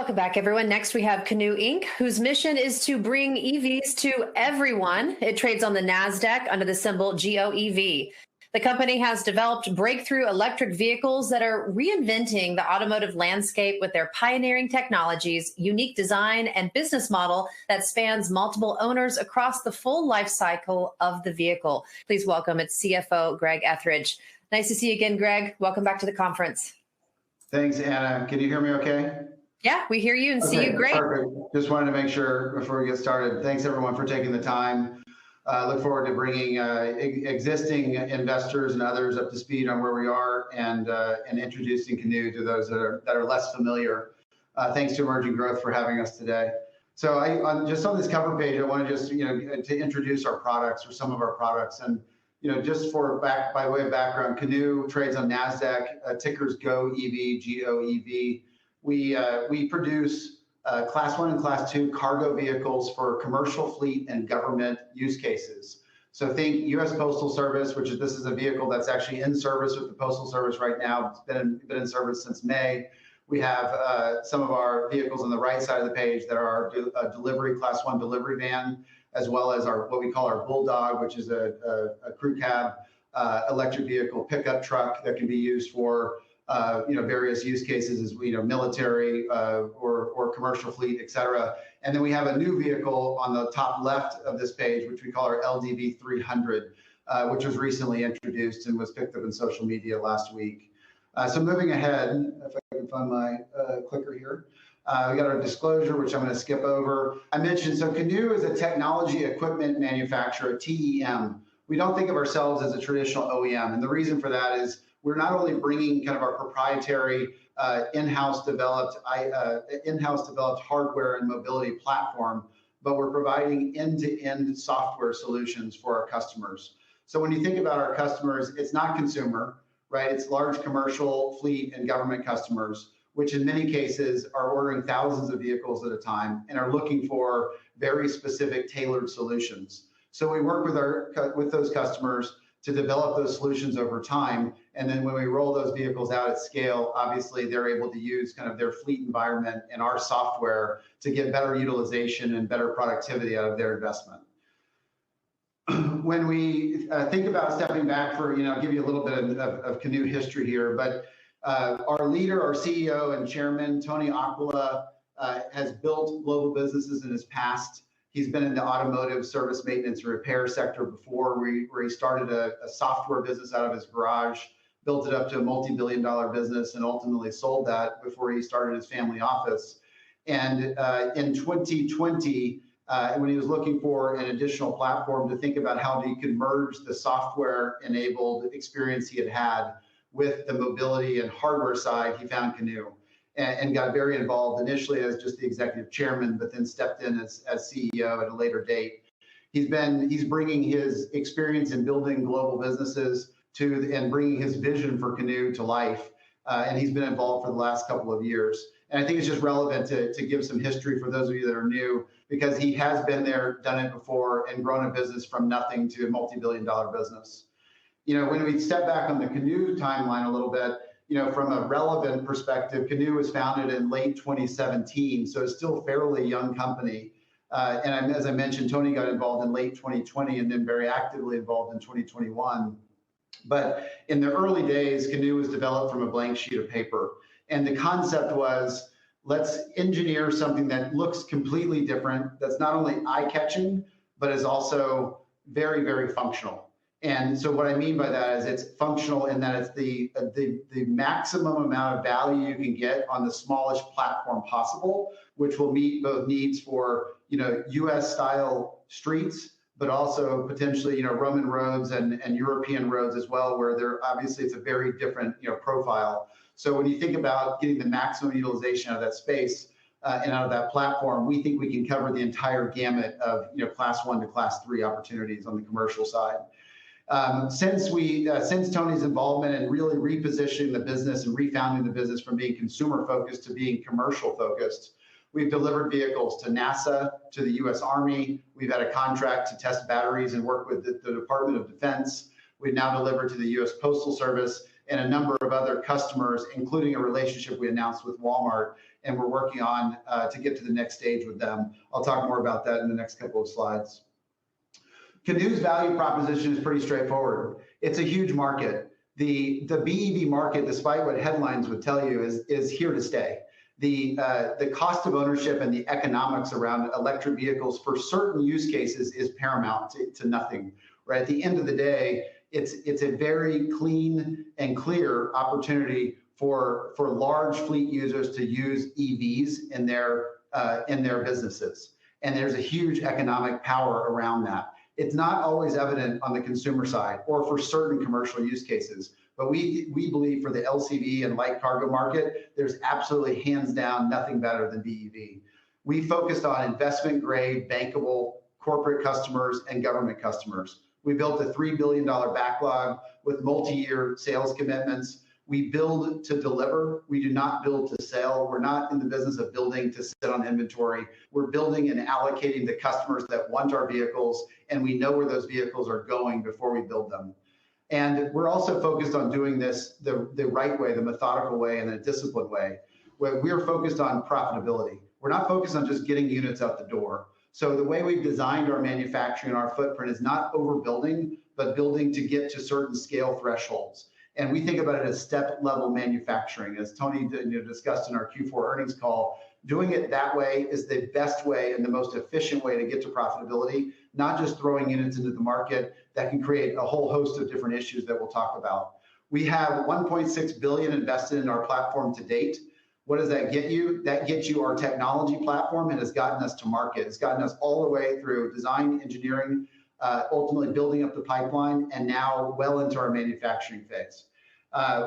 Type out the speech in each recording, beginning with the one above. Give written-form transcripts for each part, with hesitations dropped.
Welcome back, everyone. Next, we have Canoo Inc., whose mission is to bring EVs to everyone. It trades on the NASDAQ under the symbol GOEV. The company has developed breakthrough electric vehicles that are reinventing the automotive landscape with their pioneering technologies, unique design, and business model that spans multiple owners across the full life cycle of the vehicle. Please welcome its CFO, Greg Ethridge. Nice to see you again, Greg. Welcome back to the conference. Thanks, Anna. Can you hear me okay? Yeah, we hear you and see you great. Perfect. Just wanted to make sure before we get started. Thanks, everyone, for taking the time. Look forward to bringing existing investors and others up to speed on where we are and introducing Canoo to those that are less familiar. Thanks to Emerging Growth for having us today. So just on this cover page, I want to just to introduce our products or some of our products. And just by way of background, Canoo trades on NASDAQ, tickers GOEV, G-O-E-V. We produce Class 1 and Class 2 cargo vehicles for commercial fleet and government use cases. So think U.S. Postal Service, this is a vehicle that's actually in service with the Postal Service right now. It's been in service since May. We have some of our vehicles on the right side of the page that are a delivery, Class 1 delivery van, as well as what we call our Bulldog, which is a crew cab electric vehicle pickup truck that can be used for various use cases as military or commercial fleet, et cetera. And then we have a new vehicle on the top left of this page, which we call our LDV 300, which was recently introduced and was picked up in social media last week. So moving ahead, if I can find my clicker here. We got our disclosure, which I'm going to skip over. I mentioned, so Canoo is a technology equipment manufacturer, TEM. We don't think of ourselves as a traditional OEM. And the reason for that is we're not only bringing kind of our proprietary in-house developed hardware and mobility platform, but we're providing end-to-end software solutions for our customers. So when you think about our customers, it's not consumer, right? It's large commercial, fleet, and government customers, which in many cases are ordering thousands of vehicles at a time and are looking for very specific tailored solutions. So we work with those customers to develop those solutions over time. And then when we roll those vehicles out at scale, obviously they're able to use kind of their fleet environment and our software to get better utilization and better productivity out of their investment. When we think about stepping back I'll give you a little bit of Canoo history here, but our leader, our CEO and chairman, Tony Aquila, has built global businesses in his past. He's been in the automotive service, maintenance, and repair sector before, where he started a software business out of his garage, built it up to a multi-billion-dollar business, and ultimately sold that before he started his family office. And in 2020, when he was looking for an additional platform to think about how he could merge the software-enabled experience he had with the mobility and hardware side, he found Canoo. And got very involved initially as just the executive chairman, but then stepped in as CEO at a later date. He's bringing his experience in building global businesses and bringing his vision for Canoo to life. And he's been involved for the last couple of years. And I think it's just relevant to give some history for those of you that are new, because he has been there, done it before, and grown a business from nothing to a multi-billion-dollar business. When we step back on the Canoo timeline a little bit, from a relevant perspective, Canoo was founded in late 2017, so it's still a fairly young company. And as I mentioned, Tony got involved in late 2020 and then very actively involved in 2021. But in the early days, Canoo was developed from a blank sheet of paper. And the concept was, let's engineer something that looks completely different, that's not only eye-catching, but is also very, very functional. And so what I mean by that is it's functional in that it's the maximum amount of value you can get on the smallest platform possible, which will meet both needs for U.S. style streets, but also potentially Roman roads and European roads as well, where it's a very different profile. So when you think about getting the maximum utilization out of that space and out of that platform, we think we can cover the entire gamut of Class 1 to Class 3 opportunities on the commercial side. Since Tony's involvement in really repositioning the business and refounding the business from being consumer focused to being commercial focused, we've delivered vehicles to NASA, to the U.S. Army. We've had a contract to test batteries and work with the Department of Defense. We've now delivered to the U.S. Postal Service, and a number of other customers, including a relationship we announced with Walmart, and we're working on to get to the next stage with them. I'll talk more about that in the next couple of slides. Canoo's value proposition is pretty straightforward. It's a huge market. The BEV market, despite what headlines would tell you, is here to stay. The cost of ownership and the economics around electric vehicles for certain use cases is paramount to nothing, right? At the end of the day, it's a very clean and clear opportunity for large fleet users to use EVs in their businesses. And there's a huge economic power around that. It's not always evident on the consumer side or for certain commercial use cases, but we believe for the LCV and light cargo market, there's absolutely hands down nothing better than BEV. We focused on investment grade, bankable corporate customers and government customers. We built a $3 billion backlog with multi-year sales commitments. We build to deliver. We do not build to sell. We're not in the business of building to sit on inventory. We're building and allocating the customers that want our vehicles, and we know where those vehicles are going before we build them. And we're also focused on doing this the right way, the methodical way, and a disciplined way. We're focused on profitability. We're not focused on just getting units out the door. So the way we've designed our manufacturing and our footprint is not overbuilding, but building to get to certain scale thresholds. And we think about it as step-level manufacturing. As Tony discussed in our Q4 earnings call, doing it that way is the best way and the most efficient way to get to profitability, not just throwing units into the market that can create a whole host of different issues that we'll talk about. We have $1.6 billion invested in our platform to date. What does that get you? That gets you our technology platform and has gotten us to market. It's gotten us all the way through design, engineering, ultimately building up the pipeline, and now well into our manufacturing phase.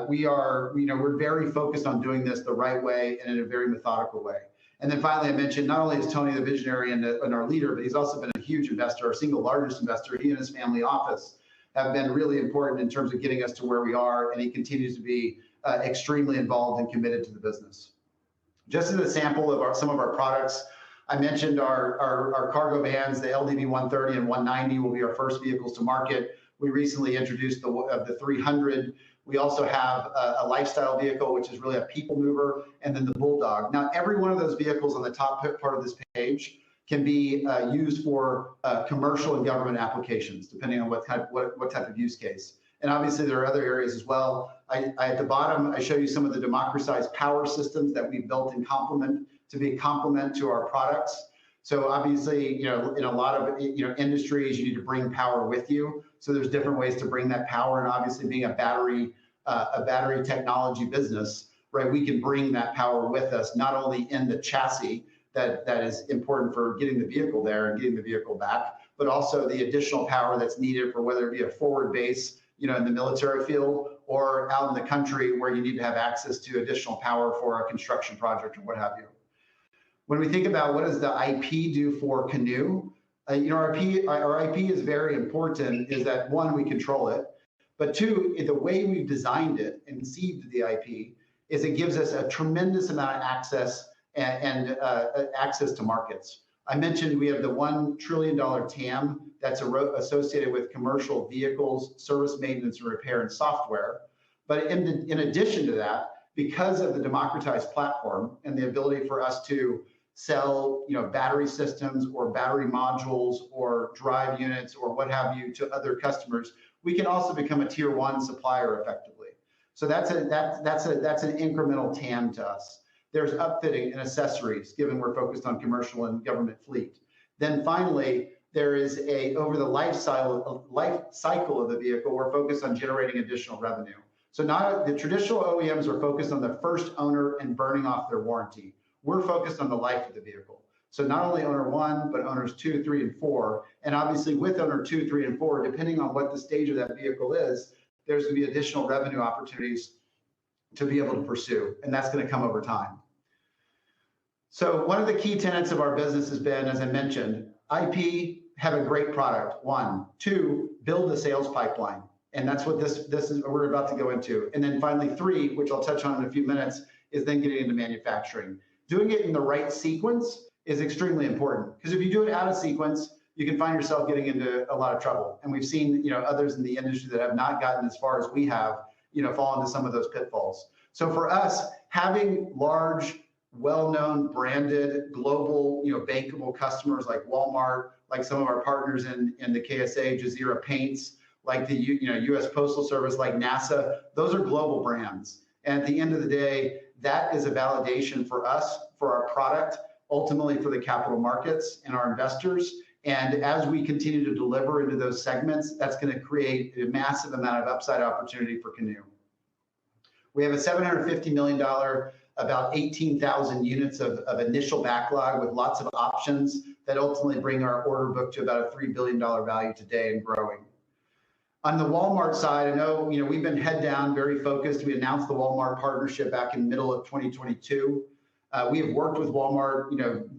We're very focused on doing this the right way and in a very methodical way. And then finally, I mentioned not only is Tony the visionary and our leader, but he's also been a huge investor, our single largest investor. He and his family office have been really important in terms of getting us to where we are, and he continues to be extremely involved and committed to the business. Just as a sample of some of our products, I mentioned our cargo vans, the LDV 130 and 190 will be our first vehicles to market. We recently introduced the 300. We also have a lifestyle vehicle, which is really a people mover, and then the Bulldog. Now, every one of those vehicles on the top part of this page can be used for commercial and government applications, depending on what type of use case. And obviously, there are other areas as well. At the bottom, I show you some of the democratized power systems that we've built in complement to our products. So obviously, in a lot of industries, you need to bring power with you. So there's different ways to bring that power, and obviously, being a battery technology business, right? We can bring that power with us, not only in the chassis that is important for getting the vehicle there and getting the vehicle back, but also the additional power that's needed for whether it be a forward base, in the military field, or out in the country where you need to have access to additional power for a construction project or what have you. When we think about what does the IP do for Canoo, our IP is very important, is that one, we control it, but two, the way we've designed it and conceived the IP is it gives us a tremendous amount of access and access to markets. I mentioned we have the $1 trillion TAM that's associated with commercial vehicles, service, maintenance, and repair, and software. But in addition to that, because of the democratized platform and the ability for us to sell, battery systems or battery modules or drive units or what have you to other customers, we can also become a tier 1 supplier effectively. So that's an incremental TAM to us. There's upfitting and accessories, given we're focused on commercial and government fleet. Then finally, there is over the life cycle of the vehicle, we're focused on generating additional revenue. So the traditional OEMs are focused on the first owner and burning off their warranty. We're focused on the life of the vehicle. So not only owner 1, but owners 2, 3, and 4. And obviously with owner 2, 3, and 4, depending on what the stage of that vehicle is, there's going to be additional revenue opportunities to be able to pursue. And that's going to come over time. So one of the key tenets of our business has been, as I mentioned, IP, have a great product, 1. 2, build a sales pipeline. And that's what this is we're about to go into. And then finally 3, which I'll touch on in a few minutes, is then getting into manufacturing. Doing it in the right sequence is extremely important, because if you do it out of sequence, you can find yourself getting into a lot of trouble. And we've seen, others in the industry that have not gotten as far as we have fall into some of those pitfalls. So for us, having large, well-known, branded, global, bankable customers like Walmart, like some of our partners in the KSA, Jazeera Paints, like the U.S. Postal Service, like NASA, those are global brands. And at the end of the day, that is a validation for us, for our product, ultimately for the capital markets and our investors. And as we continue to deliver into those segments, that's going to create a massive amount of upside opportunity for Canoo. We have a $750 million, about 18,000 units of initial backlog with lots of options that ultimately bring our order book to about a $3 billion value today and growing. On the Walmart side, I know we've been head down, very focused. We announced the Walmart partnership back in the middle of 2022. We have worked with Walmart,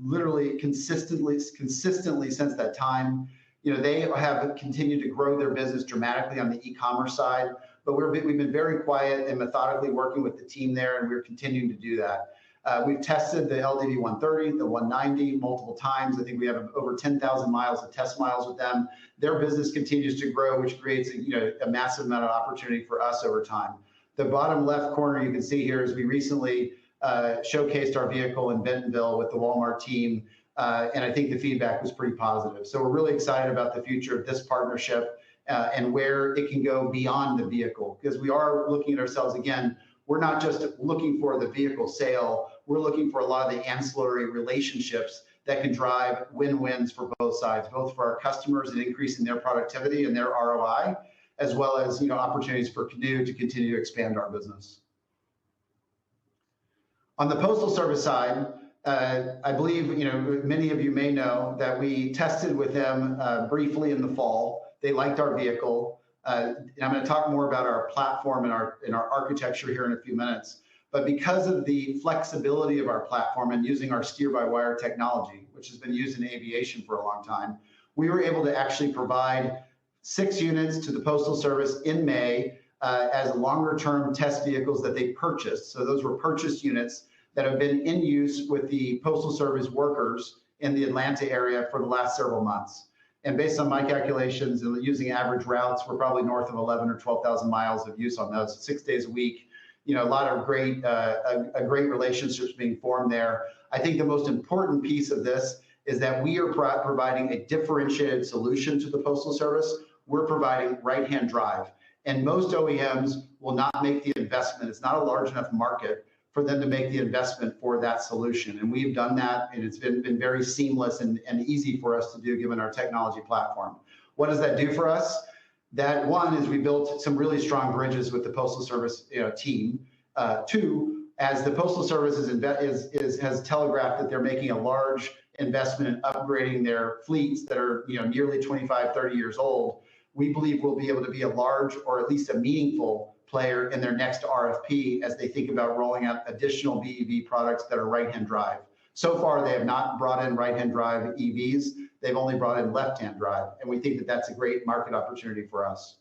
literally consistently since that time. They have continued to grow their business dramatically on the e-commerce side, but we've been very quiet and methodically working with the team there, and we're continuing to do that. We've tested the LDV 130, the 190 multiple times. I think we have over 10,000 miles of test miles with them. Their business continues to grow, which creates a massive amount of opportunity for us over time. The bottom left corner you can see here is we recently showcased our vehicle in Bentonville with the Walmart team, and I think the feedback was pretty positive. So we're really excited about the future of this partnership and where it can go beyond the vehicle, because we are looking at ourselves again. We're not just looking for the vehicle sale. We're looking for a lot of the ancillary relationships that can drive win-wins for both sides, both for our customers and increasing their productivity and their ROI, as well as opportunities for Canoo to continue to expand our business. On the Postal Service side, I believe many of you may know that we tested with them briefly in the fall. They liked our vehicle. And I'm going to talk more about our platform and our architecture here in a few minutes. But because of the flexibility of our platform and using our steer-by-wire technology, which has been used in aviation for a long time, we were able to actually provide 6 units to the Postal Service in May as longer-term test vehicles that they purchased. So those were purchased units that have been in use with the Postal Service workers in the Atlanta area for the last several months. And based on my calculations and using average routes, we're probably north of 11 or 12,000 miles of use on those 6 days a week. A lot of great relationships being formed there. I think the most important piece of this is that we are providing a differentiated solution to the Postal Service. We're providing right-hand drive. And most OEMs will not make the investment. It's not a large enough market for them to make the investment for that solution. And we've done that, and it's been very seamless and easy for us to do given our technology platform. What does that do for us? That one is we built some really strong bridges with the Postal Service team. 2, as the Postal Service has telegraphed that they're making a large investment in upgrading their fleets that are nearly 25, 30 years old, we believe we'll be able to be a large or at least a meaningful player in their next RFP as they think about rolling out additional BEV products that are right-hand drive. So far, they have not brought in right-hand drive EVs. They've only brought in left-hand drive, and we think that that's a great market opportunity for us.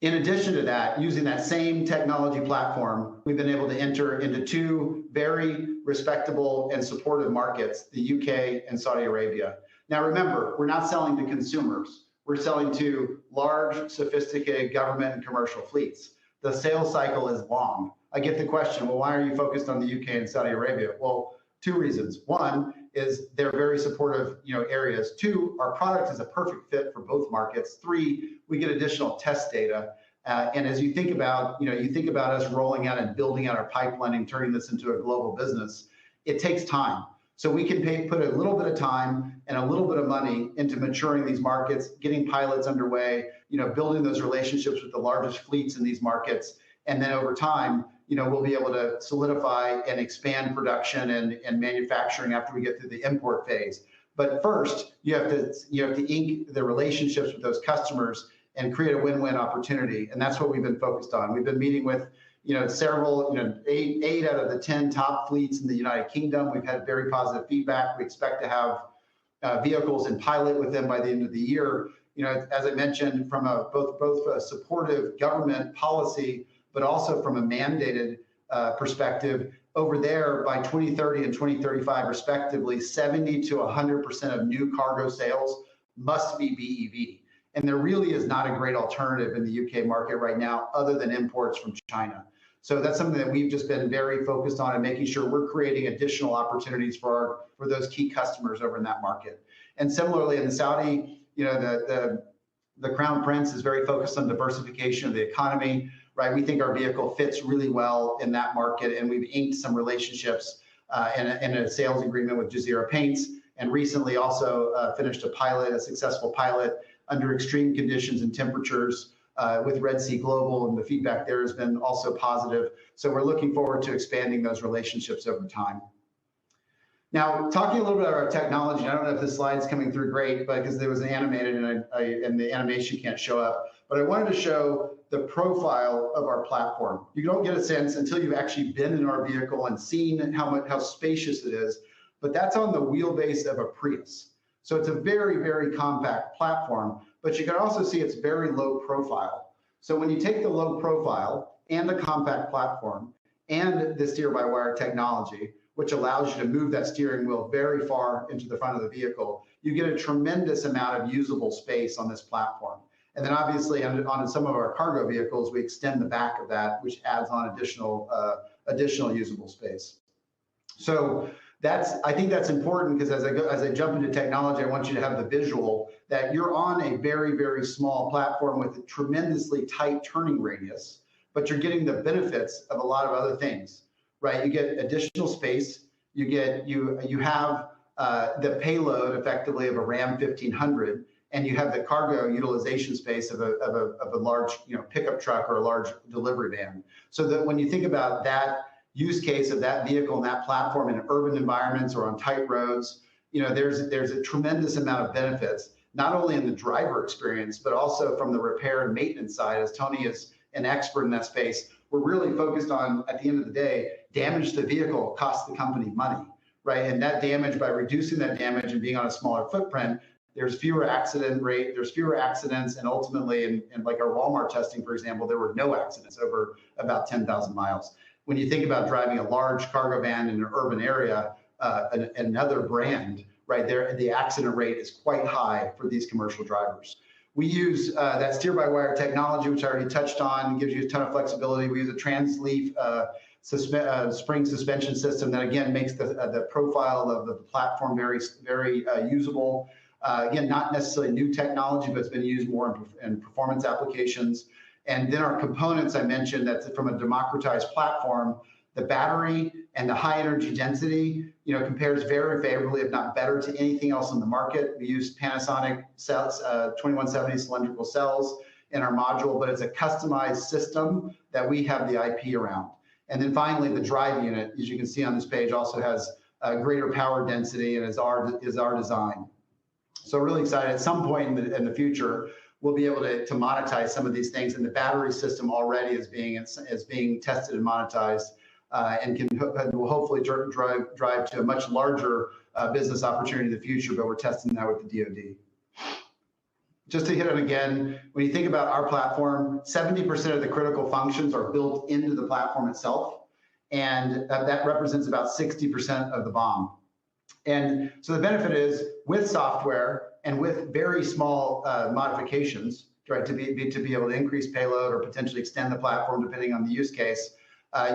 In addition to that, using that same technology platform, we've been able to enter into 2 very respectable and supportive markets, the UK and Saudi Arabia. Now remember, we're not selling to consumers. We're selling to large, sophisticated government and commercial fleets. The sales cycle is long. I get the question, well, why are you focused on the UK and Saudi Arabia? Well, 2 reasons. 1 is they're very supportive areas. 2, our product is a perfect fit for both markets. 3, we get additional test data. And as you think about, us rolling out and building out our pipeline and turning this into a global business, it takes time. So we can put a little bit of time and a little bit of money into maturing these markets, getting pilots underway, building those relationships with the largest fleets in these markets. And then over time, we'll be able to solidify and expand production and manufacturing after we get through the import phase. But first, you have to ink the relationships with those customers and create a win-win opportunity. And that's what we've been focused on. We've been meeting with several, 8 out of the 10 top fleets in the United Kingdom. We've had very positive feedback. We expect to have vehicles in pilot with them by the end of the year. As I mentioned, from both a supportive government policy, but also from a mandated perspective, over there by 2030 and 2035, respectively, 70 to 100% of new cargo sales must be BEV. And there really is not a great alternative in the UK market right now other than imports from China. So that's something that we've just been very focused on and making sure we're creating additional opportunities for those key customers over in that market. And similarly in the Saudi, the Crown Prince is very focused on diversification of the economy, right? We think our vehicle fits really well in that market, and we've inked some relationships in a sales agreement with Jazeera Paints, and recently also finished a successful pilot under extreme conditions and temperatures with Red Sea Global, and the feedback there has been also positive. So we're looking forward to expanding those relationships over time. Now, talking a little bit about our technology, I don't know if this slide's coming through great, but because it was animated and the animation can't show up, but I wanted to show the profile of our platform. You don't get a sense until you've actually been in our vehicle and seen how spacious it is, but that's on the wheelbase of a Prius. So it's a very, very compact platform, but you can also see it's very low profile. So when you take the low profile and the compact platform and the steer-by-wire technology, which allows you to move that steering wheel very far into the front of the vehicle, you get a tremendous amount of usable space on this platform. And then obviously on some of our cargo vehicles, we extend the back of that, which adds on additional usable space. So I think that's important because as I jump into technology, I want you to have the visual that you're on a very, very small platform with a tremendously tight turning radius, but you're getting the benefits of a lot of other things, right? You get additional space. You have the payload effectively of a Ram 1500, and you have the cargo utilization space of a large pickup truck or a large delivery van. So that when you think about that use case of that vehicle and that platform in urban environments or on tight roads, there's a tremendous amount of benefits, not only in the driver experience, but also from the repair and maintenance side. As Tony is an expert in that space, we're really focused on, at the end of the day, damage to the vehicle costs the company money, right? And that damage, by reducing that damage and being on a smaller footprint, there's fewer accidents, and ultimately, in like our Walmart testing, for example, there were no accidents over about 10,000 miles. When you think about driving a large cargo van in an urban area, another brand, right there, the accident rate is quite high for these commercial drivers. We use that steer-by-wire technology, which I already touched on, gives you a ton of flexibility. We use a trans-leaf spring suspension system that, again, makes the profile of the platform very, very usable. Again, not necessarily new technology, but it's been used more in performance applications. And then our components, I mentioned, that's from a democratized platform. The battery and the high energy density, compares very favorably, if not better, to anything else on the market. We use Panasonic cells, 2170 cylindrical cells in our module, but it's a customized system that we have the IP around. And then finally, the drive unit, as you can see on this page, also has a greater power density and is our design. So really excited. At some point in the future, we'll be able to monetize some of these things, and the battery system already is being tested and monetized, and will hopefully drive to a much larger business opportunity in the future. But we're testing that with the DoD. Just to hit it again, when you think about our platform, 70% of the critical functions are built into the platform itself, and that represents about 60% of the BOM. And so the benefit is, with software and with very small modifications, right, to be able to increase payload or potentially extend the platform depending on the use case,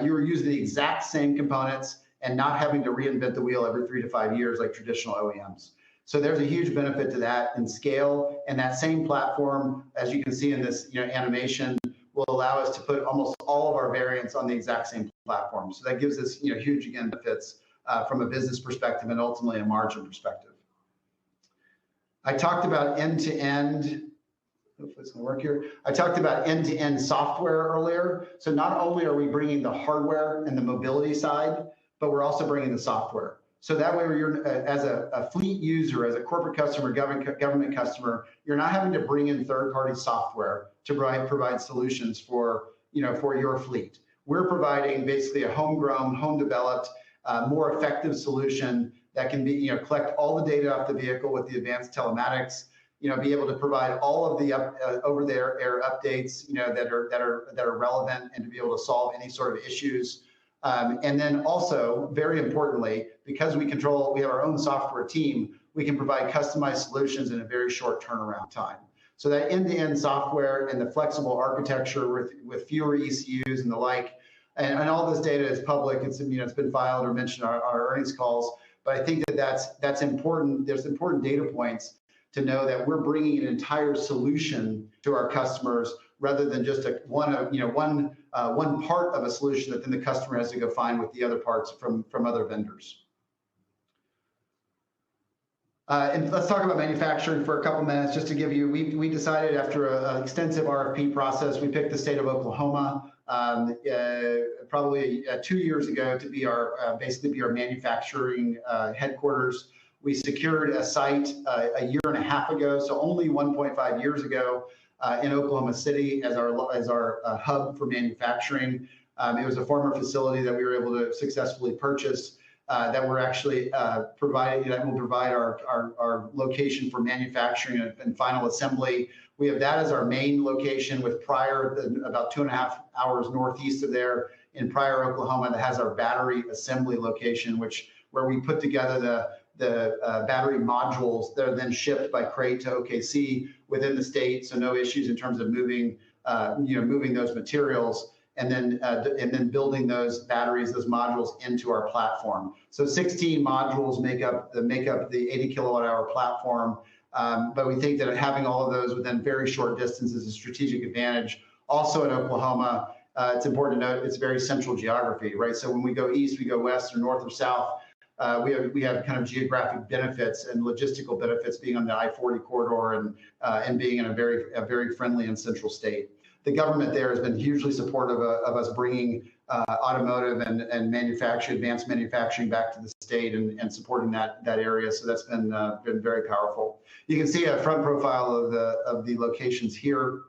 you're using the exact same components and not having to reinvent the wheel every 3 to 5 years like traditional OEMs. So there's a huge benefit to that in scale, and that same platform, as you can see in this animation, will allow us to put almost all of our variants on the exact same platform. So that gives us huge, again, benefits from a business perspective and ultimately a margin perspective. I talked about end-to-end. Hopefully it's going to work here. I talked about end-to-end software earlier. So not only are we bringing the hardware and the mobility side, but we're also bringing the software. So that way, you're as a fleet user, as a corporate customer, government customer, you're not having to bring in third-party software to provide solutions for your fleet. We're providing basically a homegrown, home-developed, more effective solution that can be collect all the data off the vehicle with the advanced telematics. Be able to provide all of the over-the-air updates that are relevant, and to be able to solve any sort of issues. And then also, very importantly, because we have our own software team, we can provide customized solutions in a very short turnaround time. So that end-to-end software and the flexible architecture with fewer ECUs and the like, and all this data is public. It's been filed or mentioned on our earnings calls. But I think that's important. There's important data points to know that we're bringing an entire solution to our customers rather than just one part of a solution that then the customer has to go find with the other parts from other vendors. And let's talk about manufacturing for a couple minutes, just to give you, we decided after an extensive RFP process, we picked the state of Oklahoma probably 2 years ago to be our, basically be our manufacturing headquarters. We secured a site a year and a half ago, so only 1.5 years ago in Oklahoma City as our hub for manufacturing. It was a former facility that we were able to successfully purchase. That we're actually providing, that will provide our location for manufacturing and final assembly. We have that as our main location with Pryor, about 2.5 hours northeast of there in Pryor, Oklahoma, that has our battery assembly location, where we put together the battery modules that are then shipped by crate to OKC within the state. So no issues in terms of moving those materials. And then building those batteries, those modules into our platform. So 16 modules make up the 80 kilowatt hour platform. But we think that having all of those within very short distance is a strategic advantage. Also in Oklahoma, it's important to note it's very central geography, right? So when we go east, we go west or north or south. We have kind of geographic benefits and logistical benefits being on the I-40 corridor and being in a very friendly and central state. The government there has been hugely supportive of us bringing automotive and manufacturing, advanced manufacturing back to the state and supporting that area. So that's been very powerful. You can see a front profile of the locations here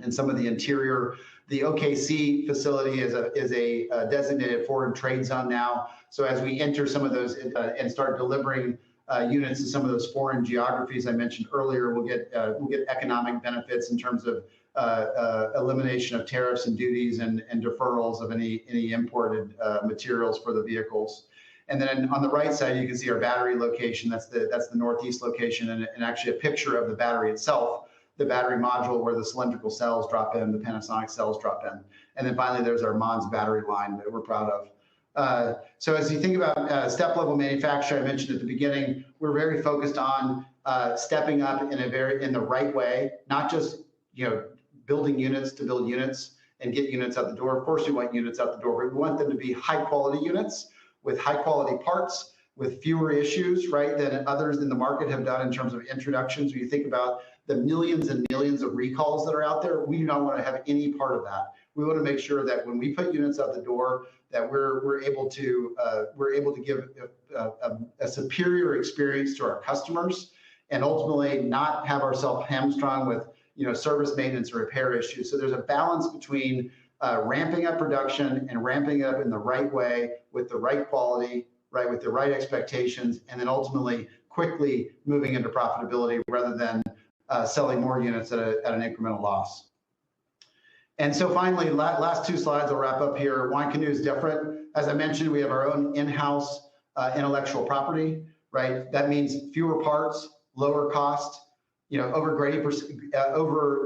and some of the interior. The OKC facility is a designated foreign trade zone now. So as we enter some of those and start delivering units in some of those foreign geographies I mentioned earlier, we'll get economic benefits in terms of elimination of tariffs and duties and deferrals of any imported materials for the vehicles. And then on the right side, you can see our battery location. That's the northeast location, and actually a picture of the battery itself, the battery module where the cylindrical cells drop in, the Panasonic cells drop in. And then finally, there's our Mons battery line that we're proud of. So as you think about step-level manufacturing, I mentioned at the beginning, we're very focused on stepping up in the right way, not just building units to build units and get units out the door. Of course, we want units out the door, but we want them to be high-quality units with high-quality parts, with fewer issues, right, than others in the market have done in terms of introductions. When you think about the millions and millions of recalls that are out there, we do not want to have any part of that. We want to make sure that when we put units out the door, that we're able to give a superior experience to our customers, and ultimately not have ourselves hamstrung with service, maintenance, or repair issues. So there's a balance between ramping up production and ramping it up in the right way with the right quality, right, with the right expectations, and then ultimately quickly moving into profitability rather than selling more units at an incremental loss. And so finally, last two slides, I'll wrap up here. Why Canoo is different. As I mentioned, we have our own in-house intellectual property, right? That means fewer parts, lower cost, over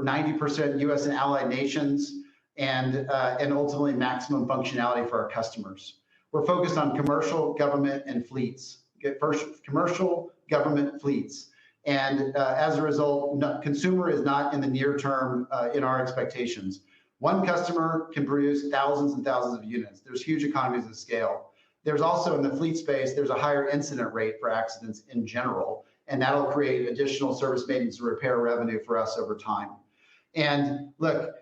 90% U.S. and allied nations, and ultimately maximum functionality for our customers. We're focused on commercial, government, and fleets. First, commercial, government, fleets. And as a result, consumer is not in the near term in our expectations. One customer can produce thousands and thousands of units. There's huge economies of scale. There's also in the fleet space, there's a higher incident rate for accidents in general, and that'll create additional service maintenance and repair revenue for us over time. And look,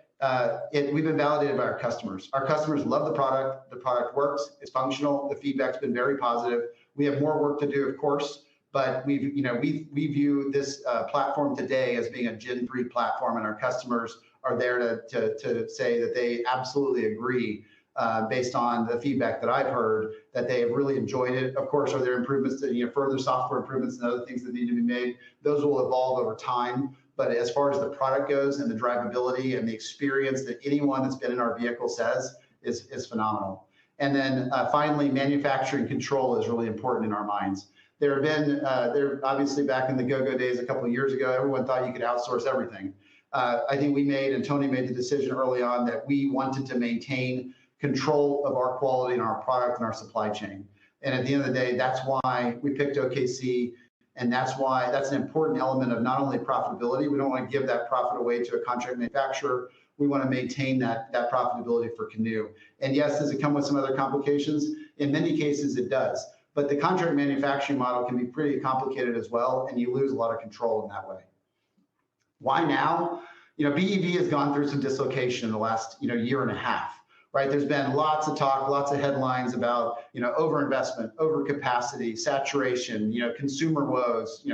we've been validated by our customers. Our customers love the product works, it's functional, the feedback's been very positive. We have more work to do, of course, but we view this platform today as being a Gen 3 platform, and our customers are there to say that they absolutely agree based on the feedback that I've heard, that they have really enjoyed it. Of course, are there improvements, further software improvements and other things that need to be made? Those will evolve over time. But as far as the product goes and the drivability and the experience that anyone that's been in our vehicle says is phenomenal. And then finally, manufacturing control is really important in our minds. There have been, there obviously back in the go-go days a couple of years ago, everyone thought you could outsource everything. I think we made, and Tony made the decision early on that we wanted to maintain control of our quality and our product and our supply chain. And at the end of the day, that's why we picked OKC. And that's why that's an important element of not only profitability. We don't want to give that profit away to a contract manufacturer. We want to maintain that profitability for Canoo. And yes, does it come with some other complications? In many cases, it does. But the contract manufacturing model can be pretty complicated as well, and you lose a lot of control in that way. Why now? BEV has gone through some dislocation in the last year and a half. Right, there's been lots of talk, lots of headlines about overinvestment, overcapacity, saturation, consumer woes,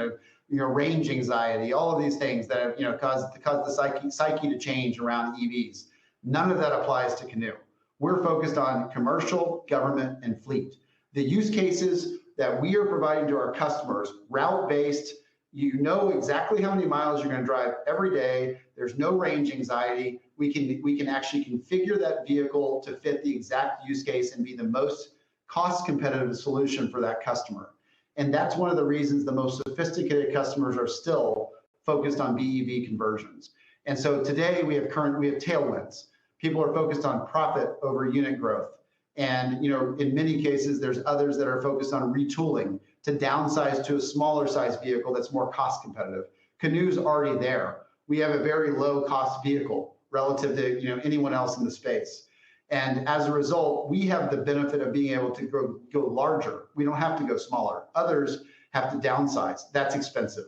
range anxiety, all of these things that have caused the psyche to change around EVs. None of that applies to Canoo. We're focused on commercial, government, and fleet. The use cases that we are providing to our customers, route-based. You know exactly how many miles you're going to drive every day. There's no range anxiety. We can actually configure that vehicle to fit the exact use case and be the most cost competitive solution for that customer. And that's one of the reasons the most sophisticated customers are still focused on BEV conversions. And so today we have tailwinds. People are focused on profit over unit growth. And in many cases, there's others that are focused on retooling to downsize to a smaller size vehicle that's more cost competitive. Canoo's already there. We have a very low cost vehicle relative to anyone else in the space. And as a result, we have the benefit of being able to go larger. We don't have to go smaller. Others have to downsize. That's expensive.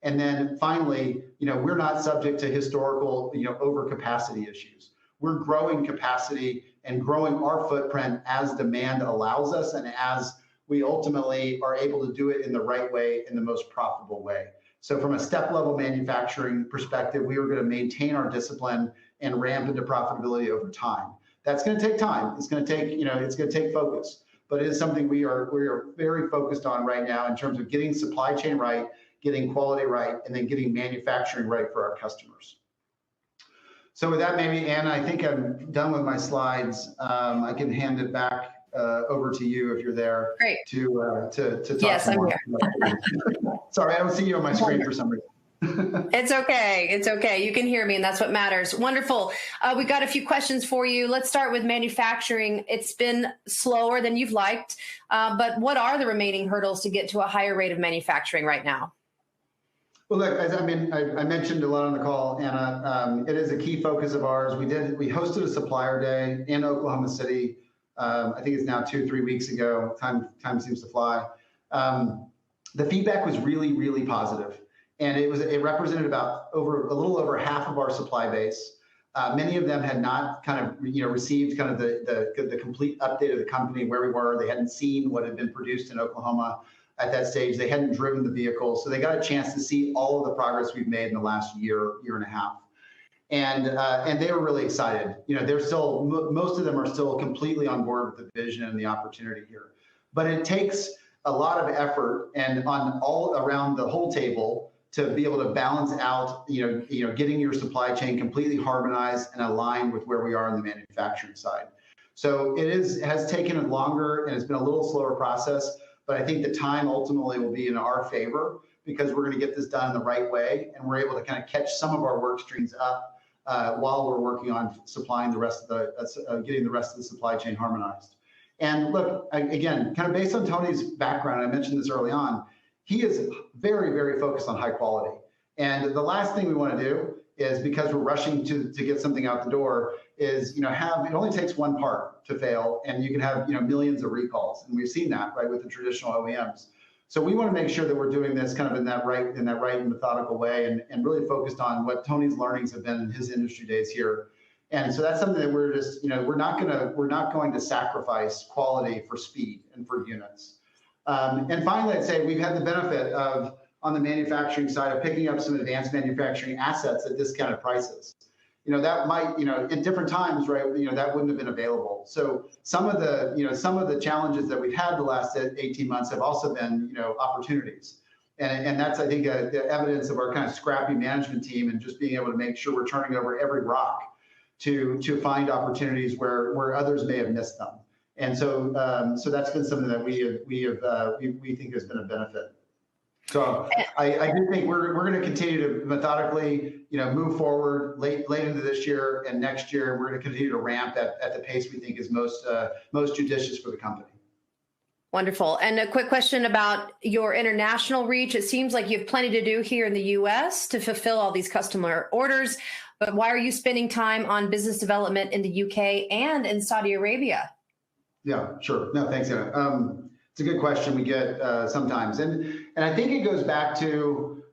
And then finally, we're not subject to historical overcapacity issues. We're growing capacity and growing our footprint as demand allows us and as we ultimately are able to do it in the right way, in the most profitable way. So from a step-level manufacturing perspective, we are going to maintain our discipline and ramp into profitability over time. That's going to take time. It's going to take focus, but it is something we are very focused on right now in terms of getting supply chain right, getting quality right, and then getting manufacturing right for our customers. So with that, maybe Anna, I think I'm done with my slides. I can hand it back over to you if you're there. Great. To talk yes, more. I'm here. Sorry, I don't see you on my screen for some reason. It's okay. It's okay. You can hear me, and that's what matters. Wonderful. We got a few questions for you. Let's start with manufacturing. It's been slower than you've liked, but what are the remaining hurdles to get to a higher rate of manufacturing right now? Well, look, as I mentioned a lot on the call, Anna, it is a key focus of ours. We hosted a supplier day in Oklahoma City. I think it's now 2-3 weeks ago. Time seems to fly. The feedback was really, really positive, and it represented about a little over half of our supply base. Many of them had not received kind of the complete update of the company, where we were. They hadn't seen what had been produced in Oklahoma at that stage. They hadn't driven the vehicle, so they got a chance to see all of the progress we've made in the last year and a half. And they were really excited. They're still, most of them are still completely on board with the vision and the opportunity here. But it takes a lot of effort and on all around the whole table to be able to balance out, getting your supply chain completely harmonized and aligned with where we are on the manufacturing side. So has taken longer, and it's been a little slower process, but I think the time ultimately will be in our favor because we're going to get this done the right way, and we're able to kind of catch some of our work streams up while we're working on supplying the rest of getting the rest of the supply chain harmonized. And look, again, kind of based on Tony's background, I mentioned this early on, he is very, very focused on high quality. And the last thing we want to do is, because we're rushing to get something out the door, is it only takes one part to fail, and you can have millions of recalls, and we've seen that right with the traditional OEMs. So we want to make sure that we're doing this kind of in that right and methodical way, and really focused on what Tony's learnings have been in his industry days here. And so that's something that we're just we're not going to sacrifice quality for speed and for units. And finally, I'd say we've had the benefit of, on the manufacturing side, of picking up some advanced manufacturing assets at discounted prices. That might, in different times, right, that wouldn't have been available. So some of the challenges that we've had the last 18 months have also been, opportunities. And that's, I think, the evidence of our kind of scrappy management team and just being able to make sure we're turning over every rock to find opportunities where others may have missed them. And so that's been something that we think has been a benefit. So I do think we're going to continue to methodically, move forward late into this year and next year. And we're going to continue to ramp at the pace we think is most judicious for the company. Wonderful. And a quick question about your international reach. It seems like you have plenty to do here in the U.S. to fulfill all these customer orders. But why are you spending time on business development in the U.K. and in Saudi Arabia? Yeah, sure. No, thanks, Anna. It's a good question we get sometimes. And I think it goes back to,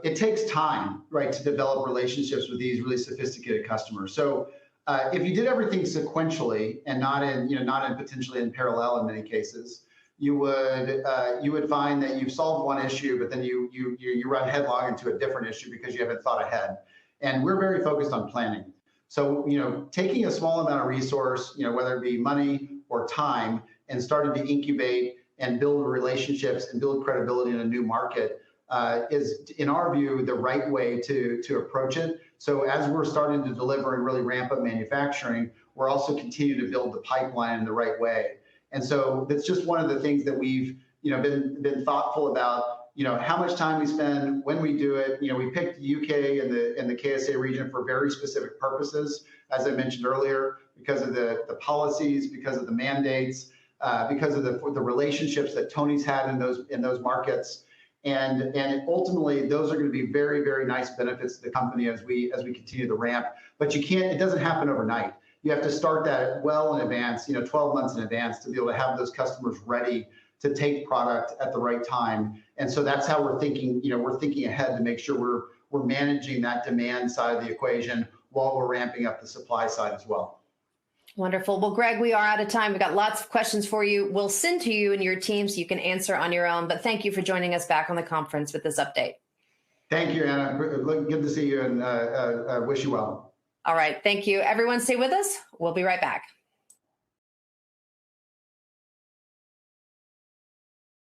it takes time, right, to develop relationships with these really sophisticated customers. So if you did everything sequentially and not in potentially in parallel in many cases, you would find that you've solved one issue, but then you run headlong into a different issue because you haven't thought ahead. And we're very focused on planning. So, taking a small amount of resource, whether it be money or time, and starting to incubate and build relationships and build credibility in a new market is, in our view, the right way to approach it. So as we're starting to deliver and really ramp up manufacturing, we're also continuing to build the pipeline in the right way. And so that's just one of the things that we've been thoughtful about. How much time we spend, when we do it. We picked the UK and the KSA region for very specific purposes, as I mentioned earlier, because of the policies, because of the mandates, because of the relationships that Tony's had in those markets, and ultimately those are going to be very, very nice benefits to the company as we continue the ramp. But it doesn't happen overnight. You have to start that well in advance, 12 months in advance, to be able to have those customers ready to take product at the right time. And so that's how we're thinking. We're thinking ahead to make sure we're managing that demand side of the equation while we're ramping up the supply side as well. Wonderful. Well, Greg, we are out of time. We've got lots of questions for you. We'll send to you and your team so you can answer on your own. But thank you for joining us back on the conference with this update. Thank you, Anna. Good to see you, and wish you well. All right. Thank you. Everyone stay with us. We'll be right back.